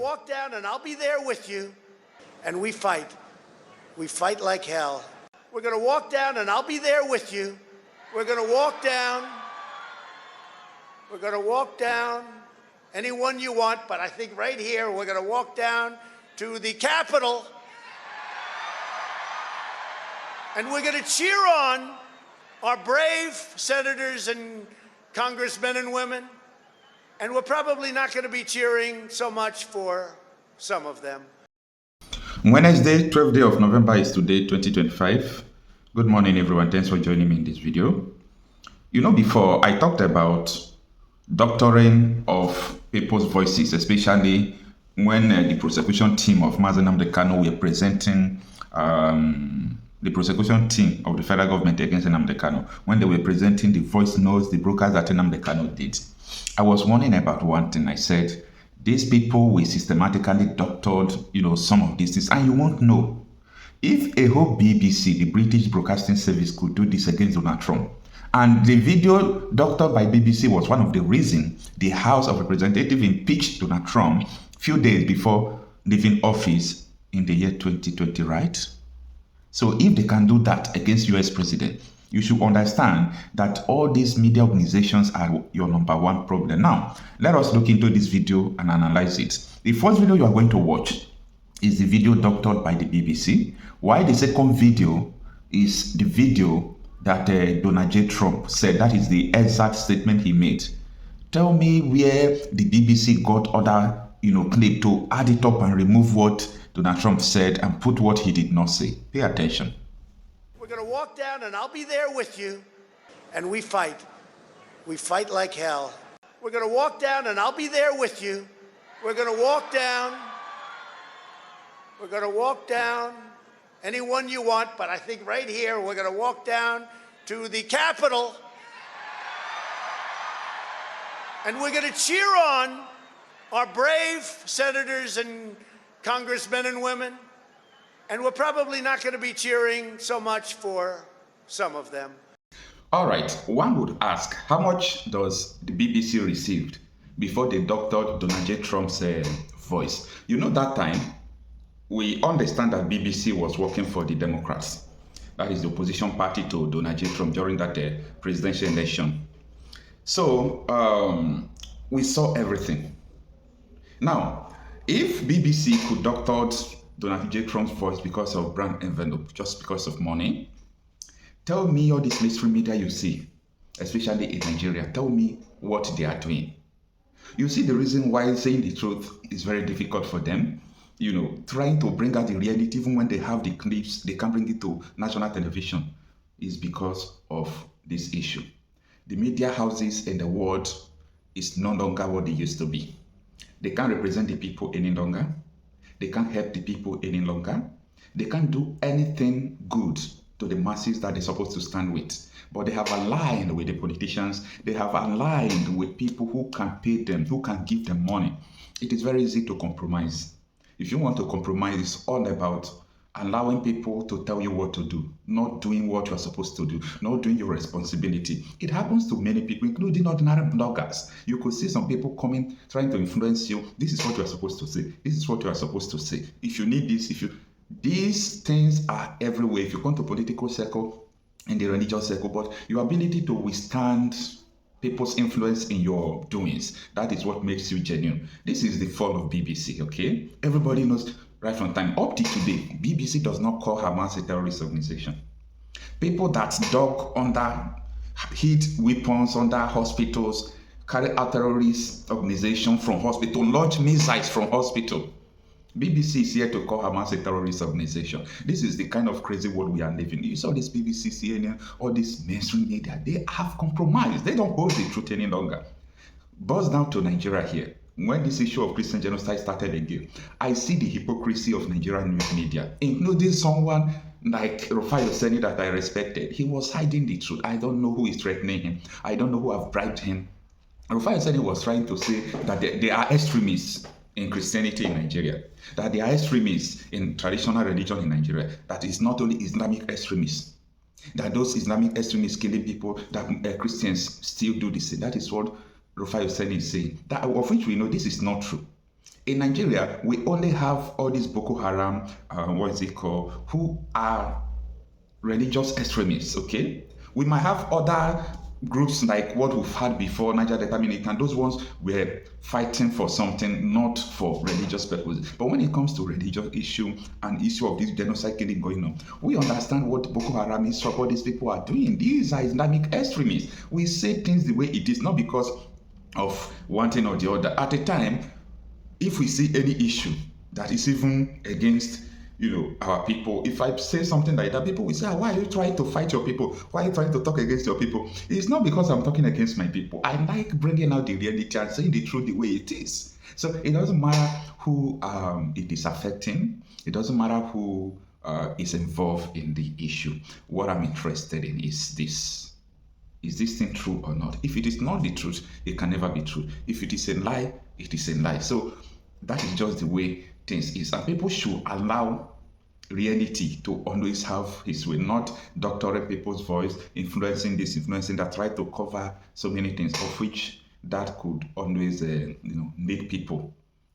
walk down and I'll be there with you. And we fight. We fight like hell. We're going to walk down and I'll be there with you. We're going to walk down. We're going to walk down anyone you want, but I think right here we're going to walk down to the Capitol. And we're going to cheer on our brave senators and congressmen and women. And we're probably not going to be cheering so much for some of them. Wednesday, 12th day of November is today, 2025. Good morning, everyone. Thanks for joining me in this video. You know, before I talked about doctoring of people's voices, especially when the prosecution team of Nnamdi Kanu were presenting the prosecution team of the federal government against Nnamdi Kanu, when they were presenting the voice notes, the brokers that Nnamdi Kanu did. I was warning about one thing. I said, these people will systematically doctored, some of these things, and you won't know. If a whole BBC, the British Broadcasting Service, could do this against Donald Trump, and the video doctored by BBC was one of the reasons the House of Representatives impeached Donald Trump a few days before leaving office in the year 2020, right? So if they can do that against US president, you should understand that all these media organizations are your number one problem. Now, let us look into this video and analyze it. The first video you are going to watch is the video doctored by the BBC, while the second video is the video that Donald J. Trump said. That is the exact statement he made. Tell me where the BBC got other, clip to add it up and remove what Donald Trump said and put what he did not say. Pay attention. We're going to walk down and I'll be there with you. And we fight. We fight like hell. We're going to walk down and I'll be there with you. We're going to walk down. We're going to walk down anyone you want, but I think right here we're going to walk down to the Capitol. And we're going to cheer on our brave senators and congressmen and women. And we're probably not going to be cheering so much for some of them. All right, one would ask, how much does the BBC received before they doctored Donald J. Trump's voice? That time, we understand that BBC was working for the Democrats. That is the opposition party to Donald J. Trump during that presidential election. So, we saw everything. Now, if BBC could doctor Donald J. Trump's voice because of brand envelope, just because of money, tell me all this mainstream media you see, especially in Nigeria, tell me what they are doing. You see the reason why saying the truth is very difficult for them, trying to bring out the reality, even when they have the clips, they can't bring it to national television, is because of this issue. The media houses in the world is no longer what they used to be. They can't represent the people any longer. They can't help the people any longer. They can't do anything good to the masses that they're supposed to stand with. But they have aligned with the politicians. They have aligned with people who can pay them, who can give them money. It is very easy to compromise. If you want to compromise, it's all about allowing people to tell you what to do, not doing what you're supposed to do, not doing your responsibility. It happens to many people, including ordinary bloggers. You could see some people coming, trying to influence you. This is what you're supposed to say. This is what you are supposed to say. If you need this, these things are everywhere. If you come to political circle, in the religious circle, but your ability to withstand people's influence in your doings, that is what makes you genuine. This is the fall of BBC, okay? Everybody knows right from time up to today, BBC does not call Hamas a terrorist organization. People that dug under, hid weapons under hospitals, carry out terrorist organization from hospital, launch missiles from hospital. BBC is here to call Hamas a terrorist organization. This is the kind of crazy world we are living in. You saw this BBC, CNN, all this mainstream media, they have compromised. They don't hold the truth any longer. Buzz down to Nigeria here. When this issue of Christian genocide started again, I see the hypocrisy of Nigerian news media, including someone like Rufai Oseni that I respected. He was hiding the truth. I don't know who is threatening him. I don't know who have bribed him. Rufai Oseni was trying to say that they are extremists in Christianity in Nigeria, that they are extremists in traditional religion in Nigeria, that is not only Islamic extremists, that those Islamic extremists killing people, that Christians still do the same. That is what Rufai Oseni is saying, that of which we know this is not true. In Nigeria, we only have all these Boko Haram, what is it called, who are religious extremists, okay? We might have other groups like what we've had before, Niger Delta Militant, those ones were fighting for something, not for religious purposes. But when it comes to religious issue and issue of this genocide killing going on, we understand what Boko Haram is, what these people are doing. These are Islamic extremists. We say things the way it is, not because of one thing or the other. At a time, if we see any issue that is even against our people, if I say something like that, people will say, why are you trying to fight your people? Why are you trying to talk against your people? It's not because I'm talking against my people. I like bringing out the reality and saying the truth the way it is. So it doesn't matter who it is affecting. It doesn't matter who is involved in the issue. What I'm interested in is this. Is this thing true or not? If it is not the truth, it can never be true. If it is a lie, it is a lie. So that is just the way things is. And people should allow reality to always have his way, not doctoring people's voice, influencing this, influencing that, try to cover so many things, of which that could always lead people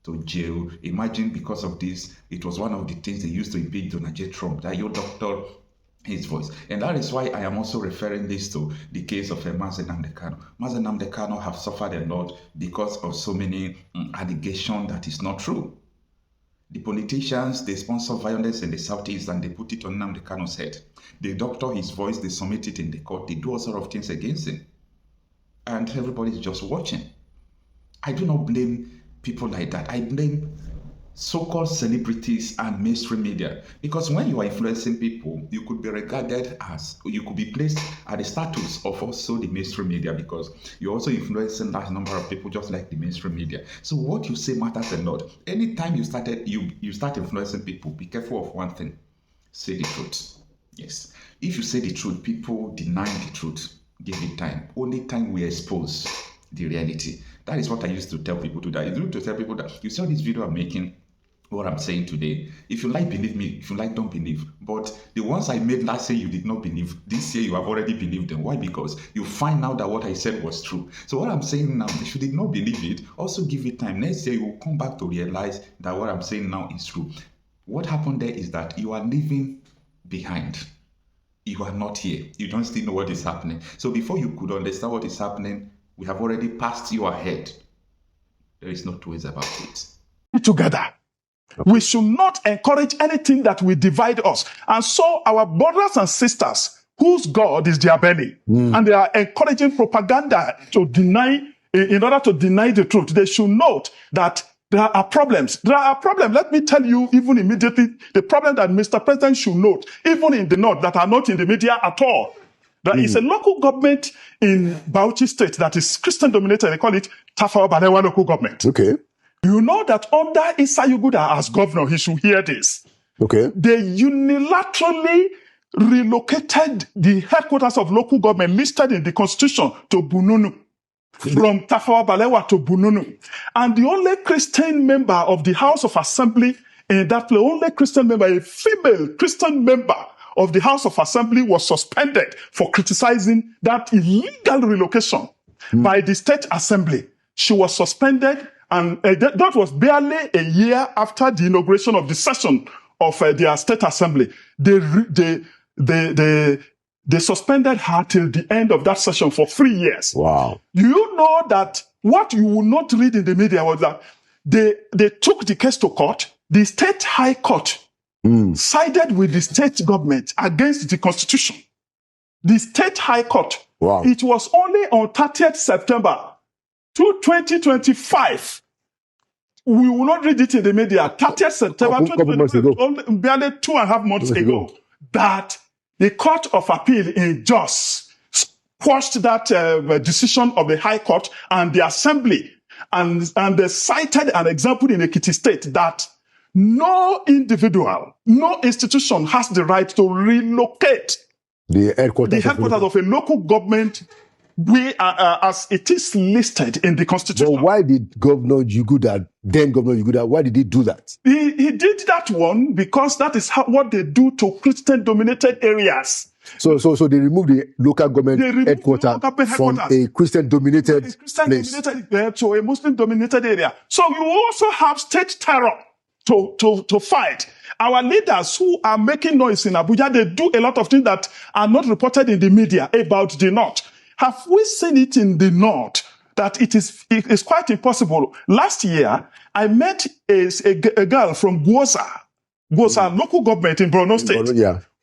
to jail. Imagine because of this, it was one of the things they used to impeach Donald J. Trump, that you doctor his voice. And that is why I am also referring this to the case of Marcel Nnamdi Kanu. Marcel Nnamdi Kanu have suffered a lot because of so many allegations that is not true. The politicians, they sponsor violence in the Southeast and they put it on Nnamdi Kanu's head. They doctor his voice, they submit it in the court, they do all sort of things against him. And everybody's just watching. I do not blame people like that. I blame so-called celebrities and mainstream media, because when you are influencing people, you could be regarded as, you could be placed at the status of also the mainstream media, because you're also influencing large number of people just like the mainstream media. So what you say matters a lot. Anytime you start influencing people, be careful of one thing: say the truth. Yes, if you say the truth, people deny the truth. Give it time. Only time we expose the reality. That is what I used to tell people to that. I used to tell people that you saw this video I'm making, what I'm saying today. If you like, believe me. If you like, don't believe. But the ones I made last year you did not believe, this year you have already believed them. Why? Because you find out that what I said was true. So what I'm saying now, if you did not believe it, also give it time. Next year you will come back to realize that what I'm saying now is true. What happened there is that you are leaving behind. You are not here. You don't still know what is happening. So before you could understand what is happening, we have already passed you ahead. There is no two ways about it. Together. We should not encourage anything that will divide us. And so our brothers and sisters, whose God is their belly, and they are encouraging propaganda to deny, in order to deny the truth, they should note that there are problems. There are problems. Let me tell you, even immediately, the problem that Mr. President should note, even in the north, that are not in the media at all. There is a local government in Bauchi State that is Christian dominated. They call it Tafawa Balewa local government. Okay. You know that under Issa Yuguda as governor, he should hear this. Okay. They unilaterally relocated the headquarters of local government listed in the constitution to Bununu. From Tafawa Balewa to Bununu. And the only Christian member of the House of Assembly in that place, only Christian member, a female Christian member of the House of Assembly, was suspended for criticizing that illegal relocation by the State Assembly. She was suspended, and that was barely a year after the inauguration of the session of their State Assembly. They suspended her till the end of that session for 3 years. Wow. Do you know that what you will not read in the media was that they took the case to court. The State High Court sided with the state government against the Constitution. The State High Court. Wow. It was only on 30th September 2025. We will not read it in the media. 30th September 2025, barely 2.5 months ago, that the Court of Appeal in Jos quashed that decision of the High Court and the Assembly, and they cited an example in Ekiti State that no individual, no institution has the right to relocate the headquarters of a local government as it is listed in the Constitution. But why did then Governor Yuguda, why did he do that? He did that one because that is what they do to Christian-dominated areas. So they removed the local government headquarters from a Christian-dominated place to a Muslim-dominated area. So you also have state terror to fight. Our leaders who are making noise in Abuja, they do a lot of things that are not reported in the media about the North. Have we seen it in the North that it is quite impossible? Last year, I met a girl from Gwoza local government in Borno State,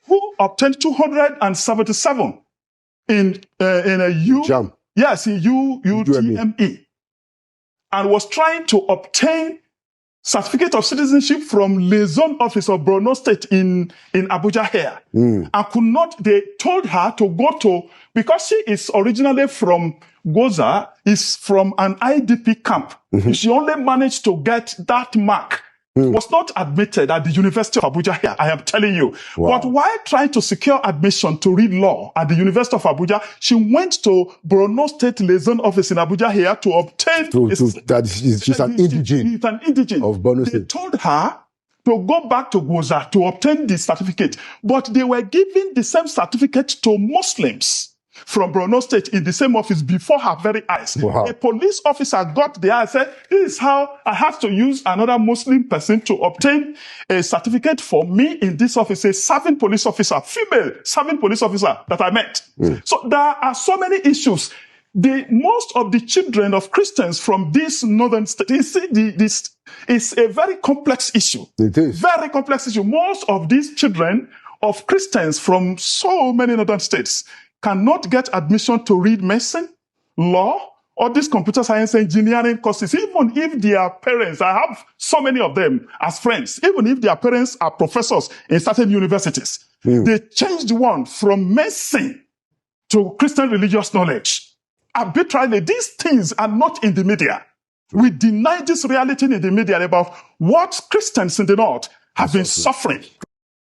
who obtained 277 in a U. Yes, in UTME, and was trying to obtain certificate of citizenship from liaison office of Borno State in Abuja here. And could not, they told her to go to, because she is originally from Gwoza, is from an IDP camp. She only managed to get that mark. Was not admitted at the University of Abuja here, I am telling you. Wow. But while trying to secure admission to read law at the University of Abuja, she went to Borno State Liaison Office in Abuja here to obtain... she's an indigene. It's an indigene. Of Borno State. They told her to go back to Gwoza to obtain the certificate, but they were giving the same certificate to Muslims from Borno State in the same office before her very eyes. Wow. A police officer got there and said, this is how I have to use another Muslim person to obtain a certificate for me in this office, a serving police officer, female serving police officer that I met. So there are so many issues. Most of the children of Christians from this northern state, you see, this is a very complex issue. It is. Very complex issue. Most of these children of Christians from so many northern states cannot get admission to read medicine, law, or these computer science engineering courses, even if their parents, I have so many of them as friends, even if their parents are professors in certain universities, they changed one from medicine to Christian religious knowledge. Arbitrarily, these things are not in the media. We deny this reality in the media about what Christians in the North have been suffering.